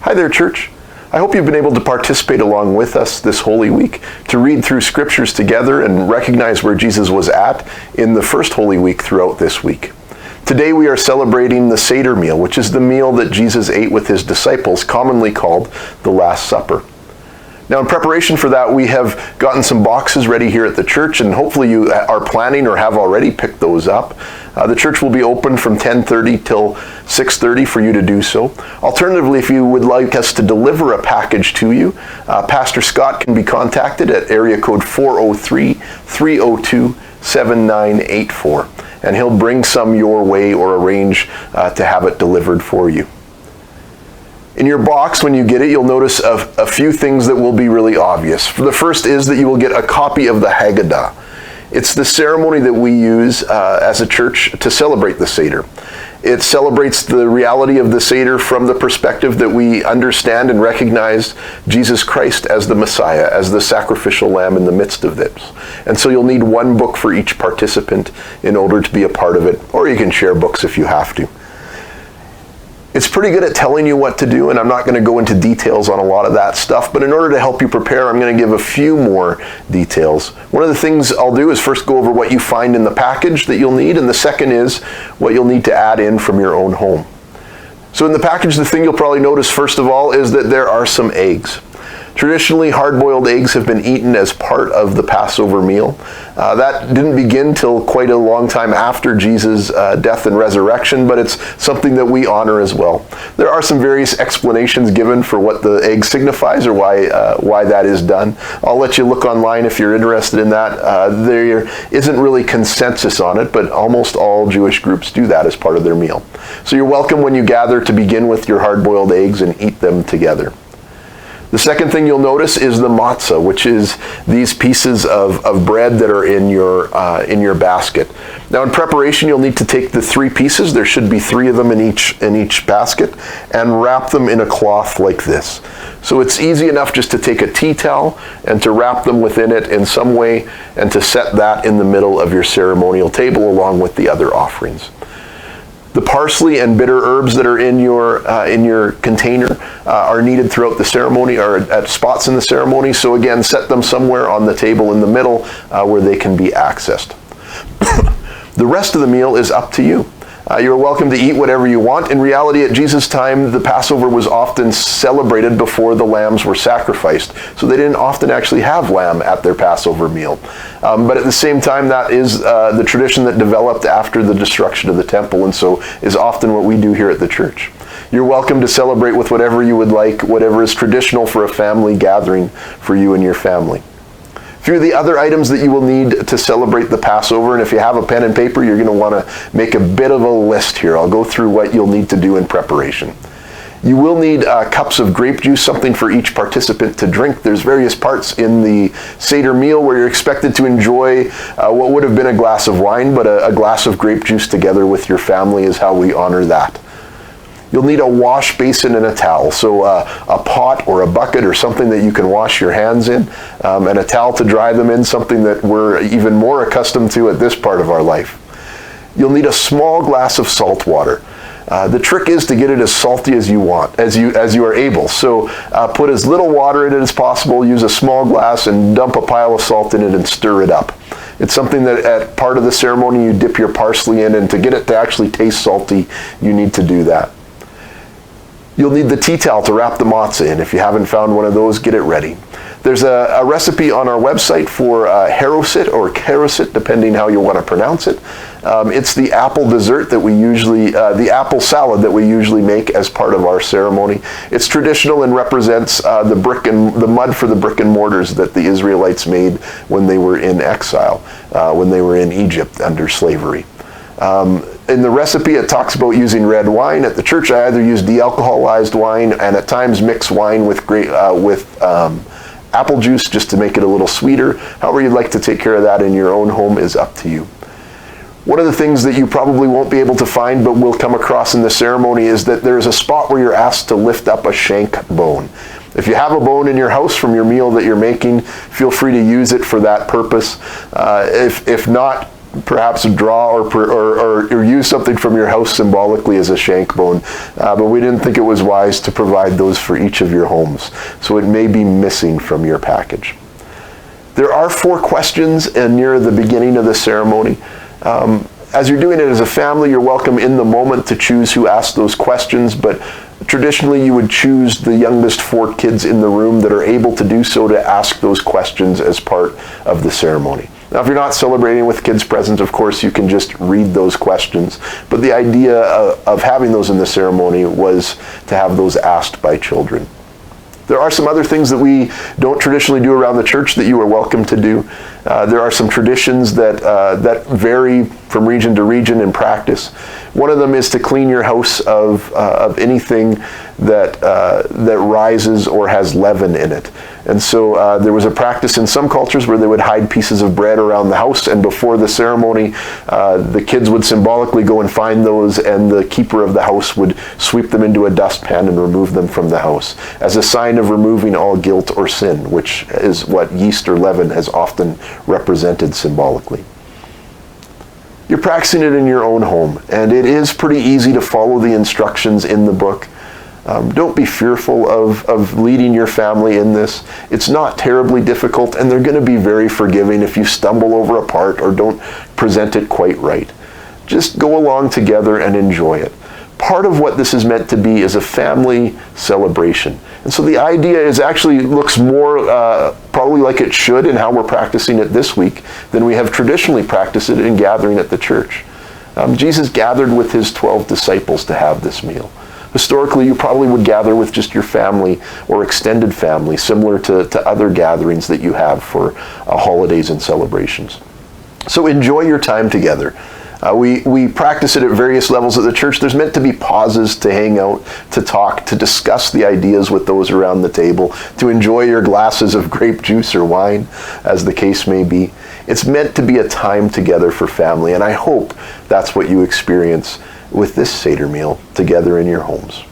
Hi there, church. I hope you've been able to participate along with us this Holy Week to read through scriptures together and recognize where Jesus was at in the first Holy Week throughout this week. Today we are celebrating the Seder meal, which is the meal that Jesus ate with his disciples, commonly called the Last Supper. Now, in preparation for that, we have gotten some boxes ready here at the church, and hopefully you are planning or have already picked those up. The church will be open from 10:30 till 6:30 for you to do so. Alternatively, if you would like us to deliver a package to you, Pastor Scott can be contacted at area code 403-302-7984, and he'll bring some your way or arrange to have it delivered for you. In your box, when you get it, you'll notice a few things that will be really obvious. The first is that you will get a copy of the Haggadah. It's the ceremony that we use as a church to celebrate the Seder. It celebrates the reality of the Seder from the perspective that we understand and recognize Jesus Christ as the Messiah, as the sacrificial lamb in the midst of this. And so you'll need one book for each participant in order to be a part of it, or you can share books if you have to. It's pretty good at telling you what to do, and I'm not going to go into details on a lot of that stuff, but in order to help you prepare, I'm going to give a few more details. One of the things I'll do is first go over what you find in the package that you'll need, and the second is what you'll need to add in from your own home. So in the package, the thing you'll probably notice first of all is that there are some eggs. Traditionally, hard-boiled eggs have been eaten as part of the Passover meal. That didn't begin till quite a long time after Jesus' death and resurrection, but it's something that we honor as well. There are some various explanations given for what the egg signifies or why that is done. I'll let you look online if you're interested in that. There isn't really consensus on it, but almost all Jewish groups do that as part of their meal. So you're welcome when you gather to begin with your hard-boiled eggs and eat them together. The second thing you'll notice is the matzah, which is these pieces of bread that are in your basket. Now, in preparation, you'll need to take the three pieces. There should be three of them in each basket, and wrap them in a cloth like this. So it's easy enough just to take a tea towel and to wrap them within it in some way, and to set that in the middle of your ceremonial table along with the other offerings. The parsley and bitter herbs that are in your container are needed throughout the ceremony, or at spots in the ceremony. So again, set them somewhere on the table in the middle where they can be accessed. The rest of the meal is up to you. You're welcome to eat whatever you want. In reality, at Jesus' time, the Passover was often celebrated before the lambs were sacrificed. So they didn't often actually have lamb at their Passover meal. But at the same time, that is the tradition that developed after the destruction of the temple, and so is often what we do here at the church. You're welcome to celebrate with whatever you would like, whatever is traditional for a family gathering for you and your family. Through the other items that you will need to celebrate the Passover, and if you have a pen and paper, you're going to want to make a bit of a list here. I'll go through what you'll need to do in preparation. You will need cups of grape juice, something for each participant to drink. There's various parts in the Seder meal where you're expected to enjoy what would have been a glass of wine, but a glass of grape juice together with your family is how we honor that. You'll need a wash basin and a towel, so a pot or a bucket or something that you can wash your hands in, and a towel to dry them in, something that we're even more accustomed to at this part of our life. You'll need a small glass of salt water. The trick is to get it as salty as you want, as you are able. So put as little water in it as possible, use a small glass and dump a pile of salt in it and stir it up. It's something that at part of the ceremony you dip your parsley in, and to get it to actually taste salty, you need to do that. You'll need the tea towel to wrap the matzah in. If you haven't found one of those, get it ready. There's a recipe on our website for haroset or karoset, depending how you want to pronounce it. It's the apple dessert that the apple salad that we usually make as part of our ceremony. It's traditional and represents the mud for the brick and mortars that the Israelites made when they were in exile, when they were in Egypt under slavery. In the recipe, it talks about using red wine. At the church, I either use de-alcoholized wine and at times mix wine with apple juice just to make it a little sweeter. However you'd like to take care of that in your own home is up to you. One of the things that you probably won't be able to find but will come across in the ceremony is that there's a spot where you're asked to lift up a shank bone. If you have a bone in your house from your meal that you're making, feel free to use it for that purpose. If not, perhaps draw or use something from your house symbolically as a shank bone, but we didn't think it was wise to provide those for each of your homes. So it may be missing from your package. There are 4 questions near the beginning of the ceremony. As you're doing it as a family, you're welcome in the moment to choose who asks those questions, but traditionally you would choose the youngest 4 kids in the room that are able to do so to ask those questions as part of the ceremony. Now, if you're not celebrating with kids present, of course, you can just read those questions, but the idea of having those in the ceremony was to have those asked by children. There are some other things that we don't traditionally do around the church that you are welcome to do. There are some traditions that vary from region to region in practice. One of them is to clean your house of anything that rises or has leaven in it. And so there was a practice in some cultures where they would hide pieces of bread around the house, and before the ceremony, the kids would symbolically go and find those, and the keeper of the house would sweep them into a dustpan and remove them from the house as a sign of removing all guilt or sin, which is what yeast or leaven has often represented symbolically. You're practicing it in your own home, and it is pretty easy to follow the instructions in the book. Don't be fearful of leading your family in this. It's not terribly difficult, and they're going to be very forgiving if you stumble over a part or don't present it quite right. Just go along together and enjoy it. Part of what this is meant to be is a family celebration. And so the idea is actually looks more probably like it should in how we're practicing it this week than we have traditionally practiced it in gathering at the church. Jesus gathered with his 12 disciples to have this meal. Historically, you probably would gather with just your family or extended family, similar to other gatherings that you have for holidays and celebrations. So enjoy your time together. We practice it at various levels of the church. There's meant to be pauses to hang out, to talk, to discuss the ideas with those around the table, to enjoy your glasses of grape juice or wine, as the case may be. It's meant to be a time together for family, and I hope that's what you experience with this Seder meal together in your homes.